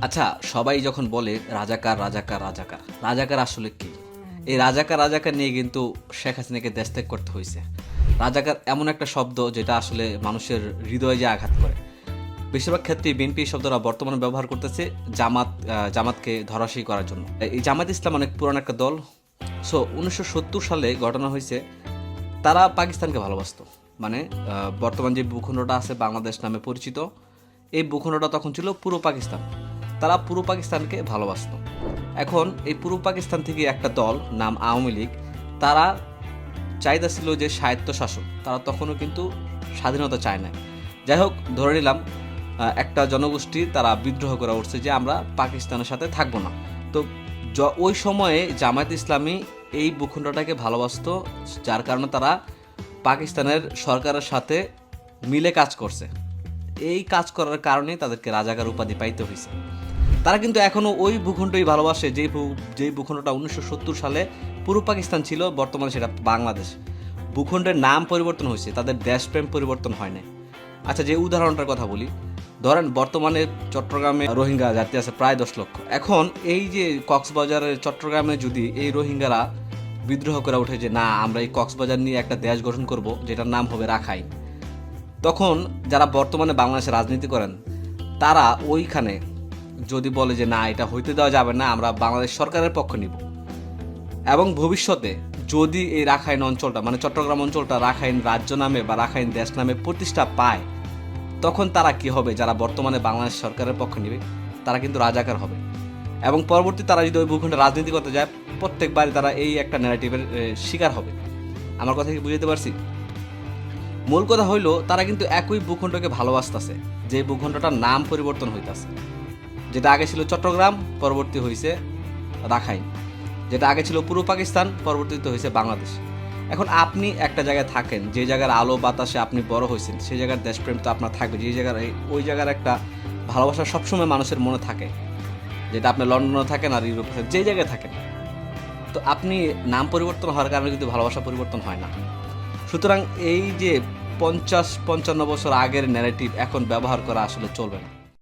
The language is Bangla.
আচ্ছা, সবাই যখন বলে রাজাকার রাজাকার রাজাকার, রাজাকার আসলে কি? এই রাজাকার রাজাকার নিয়ে কিন্তু শেখ হাসিনাকে দেশ ত্যাগ করতে হয়েছে। রাজাকার এমন একটা শব্দ যেটা আসলে মানুষের হৃদয়ে যে আঘাত করে। বেশিরভাগ ক্ষেত্রেই বিএনপি শব্দটা বর্তমানে ব্যবহার করতেছে জামাতকে ধরাশায়ী করার জন্য। এই জামাত ইসলাম অনেক পুরান একটা দল। 1970 সালে ঘটনা হয়েছে, তারা পাকিস্তানকে ভালোবাসতো। মানে বর্তমান যে ভূখণ্ডটা আছে বাংলাদেশ নামে পরিচিত, এই ভূখণ্ডটা তখন ছিল পূর্ব পাকিস্তান। তারা পূর্ব পাকিস্তানকে ভালোবাসত। এখন এই পূর্ব পাকিস্তান থেকে একটা দল নাম আওয়ামী লীগ, তারা চাহিদা ছিল যে স্বায়ত্ত শাসন, তারা তখনও কিন্তু স্বাধীনতা চায় না। যাই হোক, ধরে নিলাম একটা জনগোষ্ঠী তারা বিদ্রোহ করে উঠছে যে আমরা পাকিস্তানের সাথে থাকবো না। তো ওই সময়ে জামায়াত ইসলামী এই ভূখণ্ডটাকে ভালোবাসতো, যার কারণে তারা পাকিস্তানের সরকারের সাথে মিলে কাজ করছে। এই কাজ করার কারণে তাদেরকে রাজাকার উপাধি পাইতে হয়েছে। তারা কিন্তু এখনও ওই ভূখণ্ডই ভালোবাসে যেই ভূখণ্ডটা 1970 সালে পূর্ব পাকিস্তান ছিল, বর্তমানে সেটা বাংলাদেশ। ভূখণ্ডের নাম পরিবর্তন হয়েছে, তাদের দেশপ্রেম পরিবর্তন হয় না। আচ্ছা, যে উদাহরণটার কথা বলি, ধরেন বর্তমানে চট্টগ্রামে রোহিঙ্গা জাতি আছে প্রায় 10 লক্ষ। এখন এই যে কক্সবাজারের চট্টগ্রামে যদি এই রোহিঙ্গারা বিদ্রোহ করে ওঠে যে না, আমরা এই কক্সবাজার নিয়ে একটা দেশ গঠন করব যেটার নাম হবে রাখাইন, তখন যারা বর্তমানে বাংলাদেশে রাজনীতি করেন তারা ওইখানে যদি বলে যে না, এটা হইতে দেওয়া যাবে না, আমরা বাংলাদেশ সরকারের পক্ষ নিব, এবং ভবিষ্যতে যদি এই রাখাইন অঞ্চলটা মানে চট্টগ্রাম অঞ্চলটা রাখাইন রাজ্য নামে বা রাখাইন দেশ নামে প্রতিষ্ঠা পায়, তখন তারা কি হবে? যারা বর্তমানে বাংলাদেশ সরকারের পক্ষ নিবে তারা কিন্তু রাজাকার হবে, এবং পরবর্তী তারা যদি ওই ভূখণ্ডে রাজনীতি করতে যায় প্রত্যেকবারই তারা এই একটা ন্যারেটিভের শিকার হবে। আমার কথা কি বুঝতে পারছি? মূল কথা হইল, তারা কিন্তু একই ভূখণ্ডকে ভালোবাসতেছে, যে ভূখণ্ডটার নাম পরিবর্তন হইতাছে। যেটা আগে ছিল চট্টগ্রাম, পরবর্তী হয়েছে রাখাইন। যেটা আগে ছিল পূর্ব পাকিস্তান, পরবর্তীতে হয়েছে বাংলাদেশ। এখন আপনি একটা জায়গায় থাকেন, যে জায়গার আলো বাতাসে আপনি বড় হয়েছেন, সেই জায়গার দেশপ্রেম তো আপনার থাকবে। যে জায়গার ওই জায়গার একটা ভালোবাসা সবসময় মানুষের মনে থাকে, যেটা আপনি লন্ডনে থাকেন আর ইউরোপে থাকেন, যে জায়গায় থাকেন। তো আপনি নাম পরিবর্তন হওয়ার কারণে কিন্তু ভালোবাসা পরিবর্তন হয় না। সুতরাং এই যে 50-55 বছর আগের ন্যারেটিভ এখন ব্যবহার করা আসলে চলবে না।